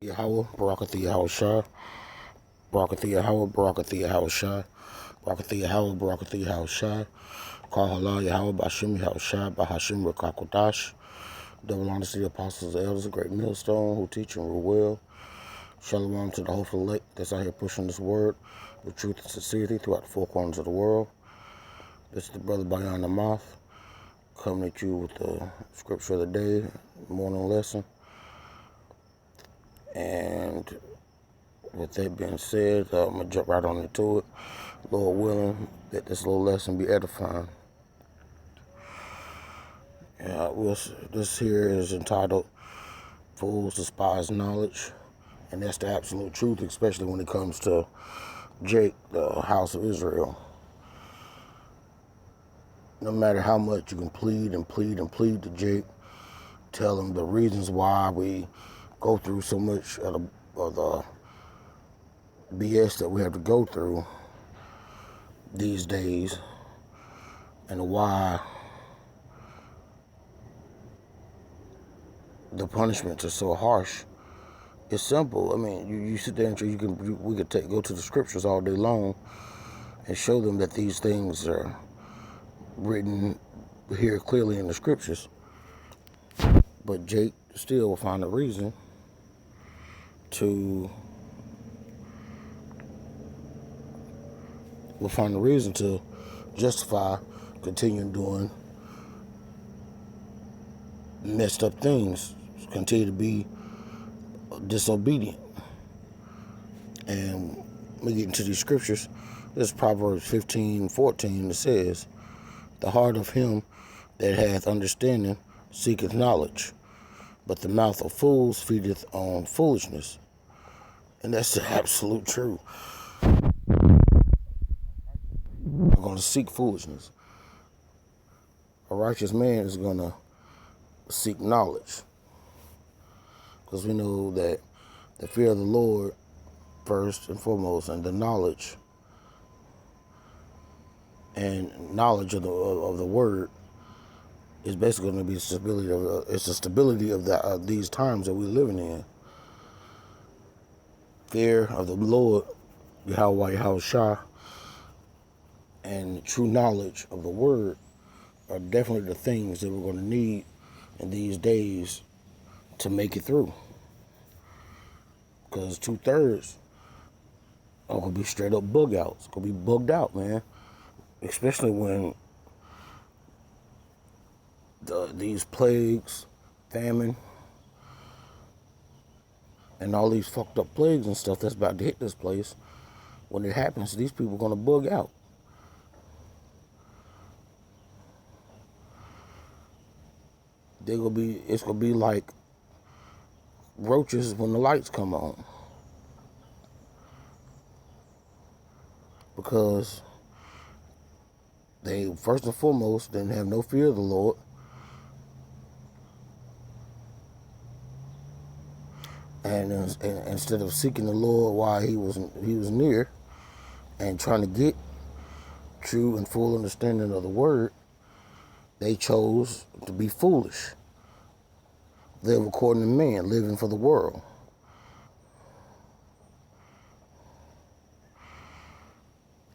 Yahweh, Barakath Yahweh Shah, Barakath Yahweh, Barakath Yahweh Shah, Barakath Yahweh, Barakath Yahweh Shah, Kahala Yahweh, Bashim Yahweh Shah, Bahashim Rakakodash, double honor to the apostles and elders, a great millstone who teach and rule well. Shalom to the hopeful elect that's out here pushing this word with truth and sincerity throughout the four corners of the world. This is the brother Bayan Namath coming at you with the scripture of the day, morning lesson. And with that being said, I'm going to jump right on into it. Lord willing, that this little lesson be edifying. This here is entitled, Fools Despise Knowledge. And that's the absolute truth, especially when it comes to Jake, the house of Israel. No matter how much you can plead and plead and plead to Jake, tell him the reasons why we go through so much of the BS that we have to go through these days, and why the punishments are so harsh. It's simple. I mean, you sit there and we could go to the scriptures all day long and show them that these things are written here clearly in the scriptures. But Jake still will find a reason to justify continuing doing messed up things, continue to be disobedient. And we get into these scriptures. This is Proverbs 15:14. It says, "The heart of him that hath understanding seeketh knowledge, but the mouth of fools feedeth on foolishness." And that's the absolute truth. We're going to seek foolishness. A righteous man is going to seek knowledge, because we know that the fear of the Lord first and foremost, and the knowledge of the word is basically going to be the stability of these times that we're living in. Fear of the Lord, Yahweh Shah, and true knowledge of the word are definitely the things that we're going to need in these days to make it through. Because 2/3 are going to be straight up bug outs. Going to be bugged out, man. Especially when these plagues, famine, and all these fucked up plagues and stuff that's about to hit this place, when it happens, these people are going to bug out. It's going to be like roaches when the lights come on. Because they, first and foremost, didn't have no fear of the Lord. And instead of seeking the Lord while he was near and trying to get true and full understanding of the word, they chose to be foolish, live according to man, living for the world.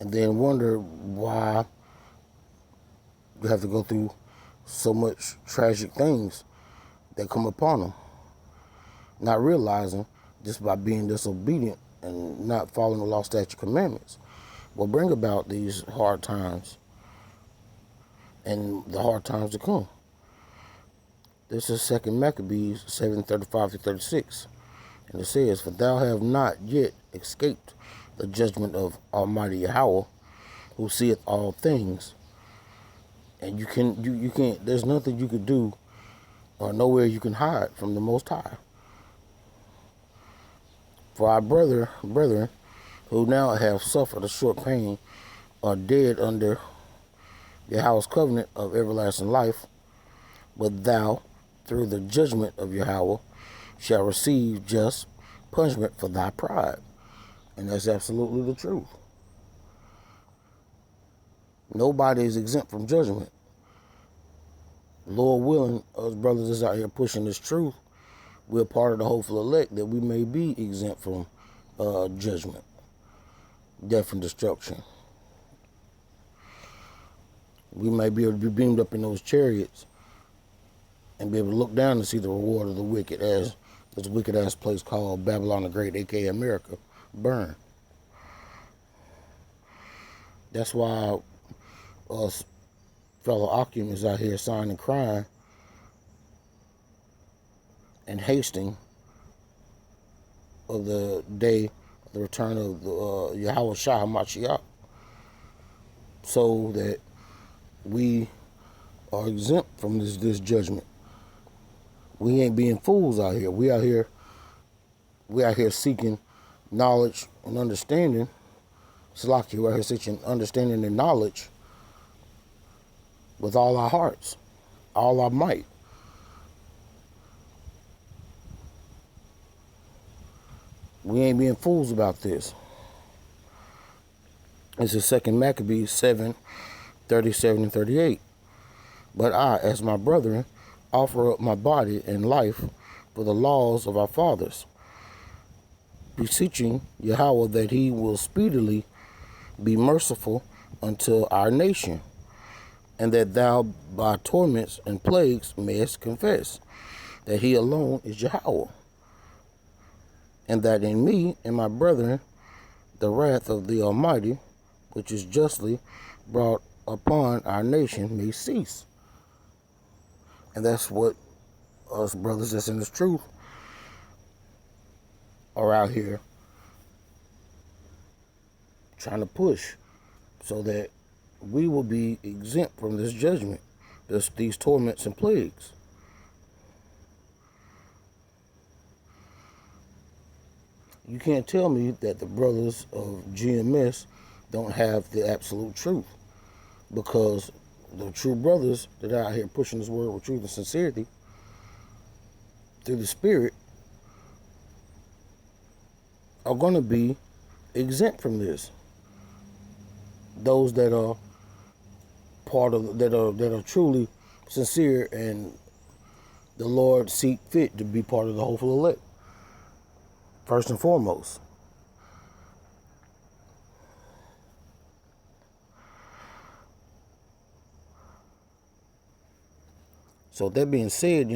And then wonder why you have to go through so much tragic things that come upon them. Not realizing just by being disobedient and not following the law, statute, commandments will bring about these hard times and the hard times to come. This is 2 Maccabees 7:35-36. And it says, "For thou have not yet escaped the judgment of Almighty Yahweh, who seeth all things." And you can't, there's nothing you could do or nowhere you can hide from the Most High. For our brethren, who now have suffered a short pain, are dead under Yahweh's covenant of everlasting life, but thou, through the judgment of Yahweh, shall receive just punishment for thy pride. And that's absolutely the truth. Nobody is exempt from judgment. Lord willing, us brothers is out here pushing this truth We're part of the hopeful elect, that we may be exempt from judgment, death, and destruction. We may be able to be beamed up in those chariots and be able to look down and see the reward of the wicked, as this wicked ass place called Babylon the Great, aka America, burn. That's why us fellow occupants out here sighing and crying and hasting of the day of the return of the Yahweh Shah HaMashiach, so that we are exempt from this judgment. We ain't being fools out here. We out here seeking knowledge and understanding. Salaki, we're out here seeking understanding and knowledge with all our hearts, all our might. We ain't being fools about this. This is 2 Maccabees 7:37 and 38. But I, as my brethren, offer up my body and life for the laws of our fathers, beseeching Yahweh that he will speedily be merciful unto our nation, and that thou by torments and plagues mayest confess that he alone is Yahweh, and that in me and my brethren the wrath of the Almighty, which is justly brought upon our nation, may cease. And that's what us brothers that's in this truth are out here trying to push, so that we will be exempt from this judgment, these torments and plagues. You can't tell me that the brothers of GMS don't have the absolute truth, because the true brothers that are out here pushing this word with truth and sincerity through the Spirit are going to be exempt from this. Those that are part of that are truly sincere, and the Lord seek fit to be part of the hopeful elect, first and foremost. So with that being said,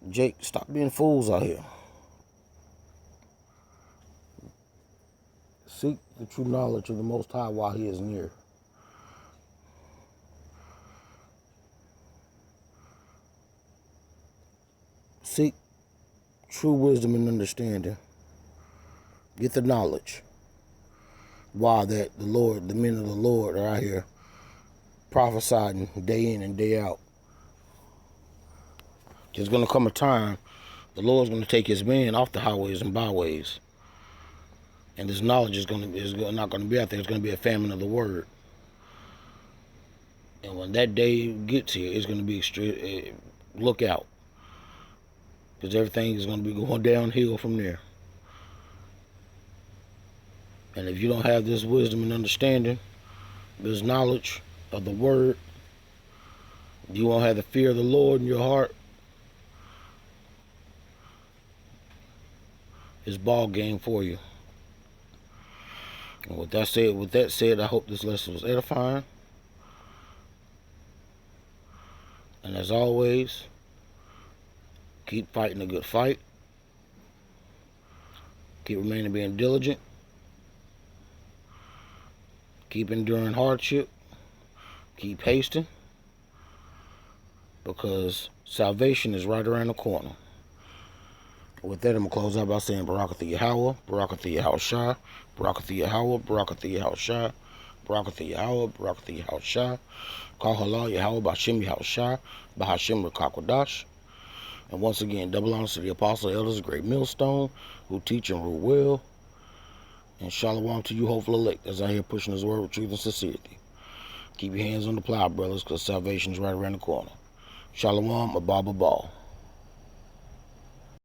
Jake, stop being fools out here. Seek the true knowledge of the Most High while he is near. Seek true wisdom and understanding. Get the knowledge. While that the men of the Lord are out here prophesying day in and day out. There's going to come a time the Lord's going to take his men off the highways and byways, and this knowledge is not going to be out there. It's going to be a famine of the word. And when that day gets here, it's going to be look out, because everything is going to be going downhill from there. And if you don't have this wisdom and understanding, this knowledge of the word, you won't have the fear of the Lord in your heart. It's ball game for you. And with that said, I hope this lesson was edifying. And as always, keep fighting a good fight. Keep remaining being diligent. Keep enduring hardship. Keep hasting. Because salvation is right around the corner. With that, I'm going to close out by saying Barakatha Yahweh, Barakatha Yahweh Shah, Barakatha Yahweh, Barakatha Yahweh Shah, Barakatha Yahweh, Barakatha Yahweh Shah, Call Halal Yahweh, Bashim Yahweh Shah, Bahashim Rakakwadash. And once again, double honors to the apostle elders, great millstone, who teach and rule well. And shalom to you, hopeful elect, as I hear pushing his word with truth and sincerity. Keep your hands on the plow, brothers, because salvation is right around the corner. Shalom, Abba Ball.